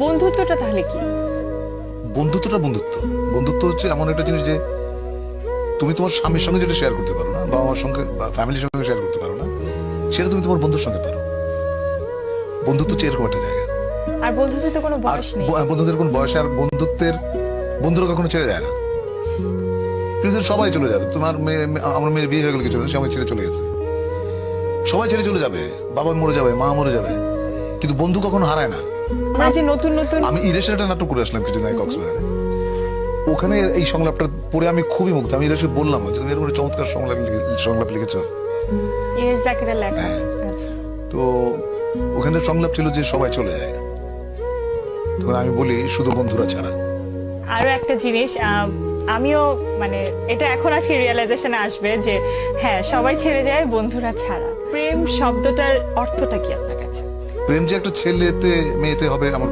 বন্ধুত্বটা তাহলে কি? বন্ধুত্বটা বন্ধুত্ব হচ্ছে এমন একটা জিনিস যে তুমি তোমার স্বামীর সঙ্গে যেটা শেয়ার করতে পারো না, বা আমার সঙ্গে বা ফ্যামিলির সঙ্গে শেয়ার করতে পারো না, সেটা তুমি তোমার বন্ধুর সঙ্গে পারো। বন্ধুত্ব হচ্ছে এরকম একটা জায়গা। আর বন্ধুত্বের তো কোনো আর বয়স নেই। বন্ধুদের কোন বয়সে, আর বন্ধুরা কখনো ছেড়ে যায় না। পৃথিবীর সবাই চলে যাবে, তোমার আমার মেয়ের বিয়ে হয়ে গেল কিছু সবাই ছেড়ে চলে গেছে, সবাই ছেড়ে চলে যাবে, বাবা মরে যাবে, মা মরে যাবে, কিন্তু বন্ধু কখনো হারায় না। আমরা যে নতুন নতুন আমি ইরেশের একটা নাটক করে আসলাম কিছুদিন আগে কক্সবাজারে। ওখানে এই সংলাপটা পড়ে আমি খুবই মুগ্ধ। আমি ইরেশকে বললাম যে তুমি এরকম একটা চমৎকার সংলাপ লিখেছো। ইরেশ জাকিরের লেখা। হ্যাঁ। আচ্ছা। তো ওখানে সংলাপ ছিল যে সবাই চলে যায়, তখন আমি বলি শুধু বন্ধুরা ছাড়া। আরো একটা জিনিস, আমিও মানে এটা এখন আজকে রিয়েলাইজেশনে আসবে যে হ্যাঁ, সবাই ছেড়ে যায় বন্ধুরা ছাড়া। প্রেম শব্দটার অর্থটা কি আপনার কাছে? প্রেম যে একটা ছেলেতে মেয়েতে হবে আমার